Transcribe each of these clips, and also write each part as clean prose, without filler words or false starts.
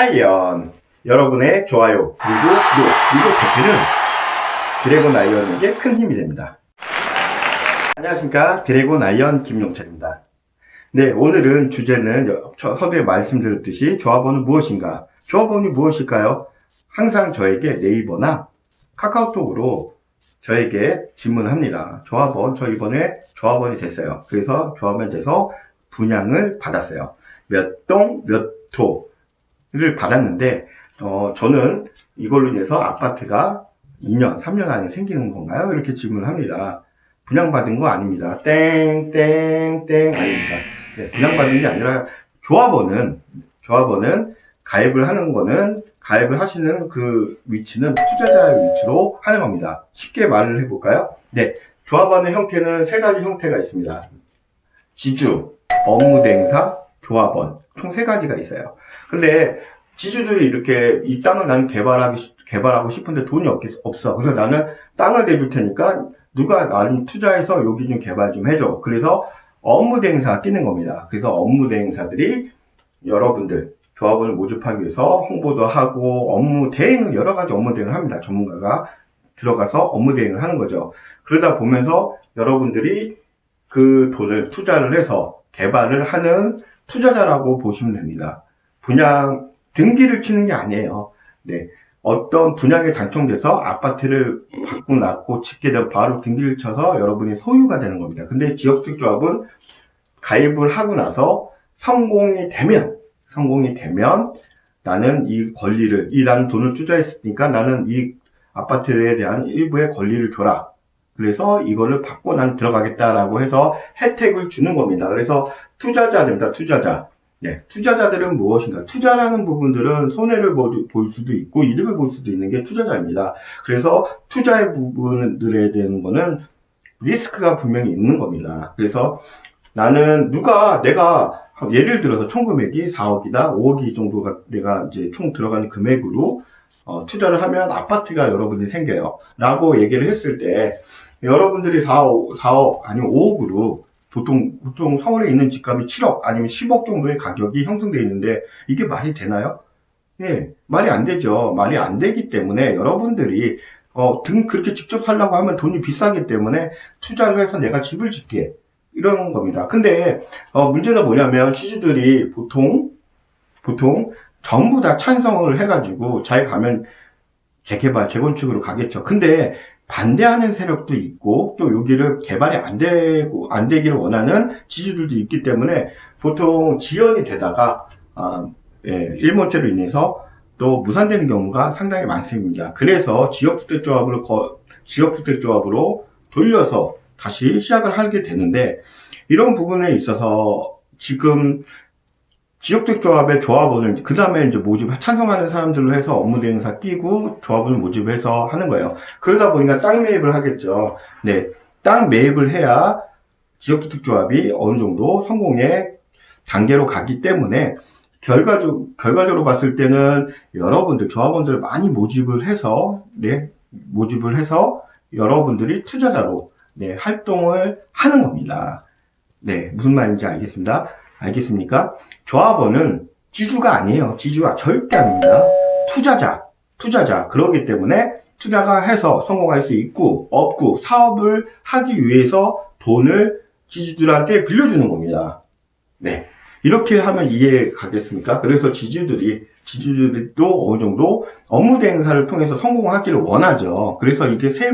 아이언. 여러분의 좋아요, 그리고 구독, 그리고 댓글은 드래곤 아이언에게 큰 힘이 됩니다. 안녕하십니까. 드래곤 아이언 김용철입니다. 네, 오늘은 주제는 서두에 말씀드렸듯이 조합원은 무엇인가? 조합원이 무엇일까요? 항상 저에게 네이버나 카카오톡으로 저에게 질문합니다. 조합원, 저 이번에 조합원이 됐어요. 그래서 조합원이 돼서 분양을 받았어요. 몇 동, 몇 토를 받았는데, 저는 이걸로 인해서 아파트가 2년, 3년 안에 생기는 건가요? 이렇게 질문을 합니다. 분양받은 거 아닙니다. 땡, 아닙니다. 네, 분양받은 게 아니라 조합원은 가입을 하는 거는, 가입을 하시는 그 위치는 투자자의 위치로 하는 겁니다. 쉽게 말을 해볼까요? 네, 조합원의 형태는 세 가지 형태가 있습니다. 지주, 업무대행사, 조합원, 총 세 가지가 있어요. 근데 지주들이 이렇게 이 땅을 나는 개발하고 싶은데 돈이 없어. 그래서 나는 땅을 내줄 테니까 누가 나를 투자해서 여기 좀 개발 좀 해줘. 그래서 업무대행사 뛰는 겁니다. 그래서 업무대행사들이 여러분들 조합원을 모집하기 위해서 홍보도 하고 여러 가지 업무 대행을 합니다. 전문가가 들어가서 업무 대행을 하는 거죠. 그러다 보면서 여러분들이 그 돈을 투자를 해서 개발을 하는 투자자라고 보시면 됩니다. 분양 등기를 치는 게 아니에요. 네, 어떤 분양에 당첨돼서 아파트를 받고 낳고 짓게 되면 바로 등기를 쳐서 여러분이 소유가 되는 겁니다. 근데 지역주택조합은 가입을 하고 나서 성공이 되면 나는 이 권리를, 나는 돈을 투자했으니까 나는 이 아파트에 대한 일부의 권리를 줘라. 그래서 이거를 받고 난 들어가겠다라고 해서 혜택을 주는 겁니다. 그래서 투자자입니다. 투자자. 네, 투자자들은 무엇인가? 투자라는 부분들은 손해를 볼 수도 있고 이득을 볼 수도 있는 게 투자자입니다. 그래서 투자의 부분들에 대한 거는 리스크가 분명히 있는 겁니다. 그래서 내가 예를 들어서 총 금액이 4억이다, 5억이 정도가 내가 이제 총 들어가는 금액으로 투자를 하면 아파트가 여러분이 생겨요. 라고 얘기를 했을 때 여러분들이 4억 아니면 5억으로 보통 서울에 있는 집값이 7억 아니면 10억 정도의 가격이 형성되어 있는데 이게 말이 되나요? 예, 말이 안 되죠. 말이 안 되기 때문에 여러분들이 그렇게 직접 살려고 하면 돈이 비싸기 때문에 투자를 해서 내가 집을 짓게 이런 겁니다. 근데 문제는 뭐냐면 지주들이 보통 전부 다 찬성을 해가지고 잘 가면 재개발, 재건축으로 가겠죠. 근데 반대하는 세력도 있고 또 여기를 개발이 안 되기를 원하는 지주들도 있기 때문에 보통 지연이 되다가 일몰제로 인해서 또 무산되는 경우가 상당히 많습니다. 그래서 지역주택조합으로 돌려서 다시 시작을 하게 되는데 이런 부분에 있어서 지금 지역주택조합의 조합원을 그 다음에 이제 찬성하는 사람들로 해서 업무대행사 끼고 조합원을 모집해서 하는 거예요. 그러다 보니까 땅 매입을 하겠죠. 네, 땅 매입을 해야 지역주택조합이 어느 정도 성공의 단계로 가기 때문에 결과적으로 봤을 때는 여러분들 조합원들을 많이 모집을 해서 여러분들이 투자자로 활동을 하는 겁니다. 네, 무슨 말인지 알겠습니까? 조합원은 지주가 아니에요. 지주가 절대 아닙니다. 투자자. 그렇기 때문에 투자가 해서 성공할 수 있고 없고 사업을 하기 위해서 돈을 지주들한테 빌려주는 겁니다. 네, 이렇게 하면 이해 가겠습니까? 그래서 지주들도 어느 정도 업무 대행사를 통해서 성공하기를 원하죠. 그래서 이게 세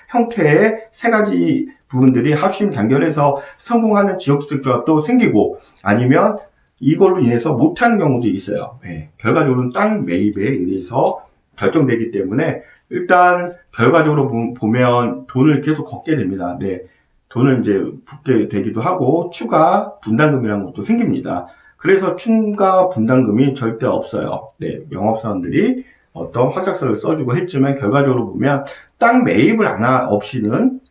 형태의 세 가지 부분들이 합심 단결해서 성공하는 지역주택조합도 생기고 아니면 이걸로 인해서 못하는 경우도 있어요. 네, 결과적으로는 땅 매입에 의해서 결정되기 때문에 일단 결과적으로 보면 돈을 계속 걷게 됩니다. 네, 돈을 이제 붓게 되기도 하고 추가 분담금이라는 것도 생깁니다. 그래서 추가 분담금이 절대 없어요. 네, 영업사원들이 어떤 확약서를 써주고 했지만 결과적으로 보면 땅 매입 없이는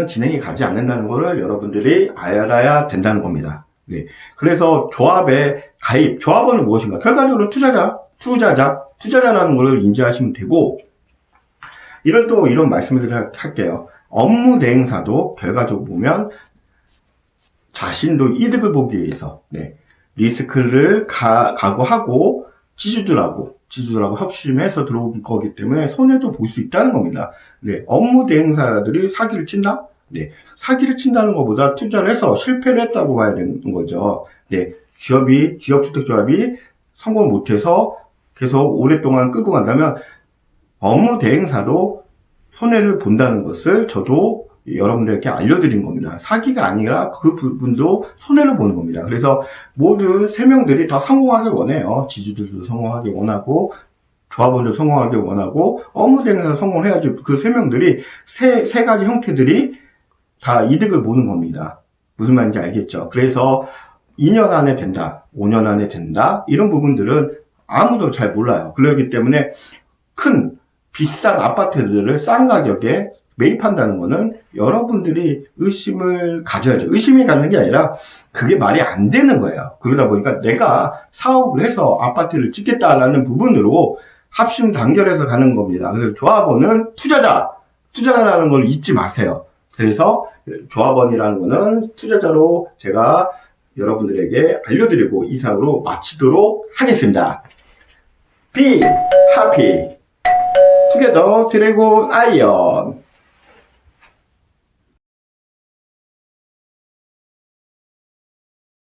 진행이 가지 않는다는 것을 여러분들이 알아야 된다는 겁니다. 네, 그래서 조합의 가입, 조합원은 무엇인가? 결과적으로 투자자라는 것을 인지하시면 되고 이런 말씀을 할게요. 업무 대행사도 결과적으로 보면 자신도 이득을 보기 위해서 리스크를 각오하고 지주들하고 협심해서 들어온 거기 때문에 손해도 볼 수 있다는 겁니다. 네, 업무 대행사들이 사기를 친다? 네, 사기를 친다는 것보다 투자를 해서 실패를 했다고 봐야 되는 거죠. 네, 지역주택조합이 성공을 못해서 계속 오랫동안 끌고 간다면 업무 대행사도 손해를 본다는 것을 저도 여러분들께 알려드린 겁니다. 사기가 아니라 그 부분도 손해를 보는 겁니다. 그래서 모든 세명들이 다 성공하길 원해요. 지주들도 성공하길 원하고 조합원도 성공하길 원하고 업무 대행사 성공을 해야지 그 세명들이 세 가지 형태들이 다 이득을 보는 겁니다. 무슨 말인지 알겠죠? 그래서 2년 안에 된다, 5년 안에 된다 이런 부분들은 아무도 잘 몰라요. 그렇기 때문에 큰 비싼 아파트들을 싼 가격에 매입한다는 거는 여러분들이 의심을 가져야죠. 의심이 갖는 게 아니라 그게 말이 안 되는 거예요. 그러다 보니까 내가 사업을 해서 아파트를 짓겠다라는 부분으로 합심 단결해서 가는 겁니다. 그래서 조합원은 투자자라는 걸 잊지 마세요. 그래서 조합원이라는 거는 투자자로 제가 여러분들에게 알려드리고 이상으로 마치도록 하겠습니다. Be happy. Together 드래곤 아이언.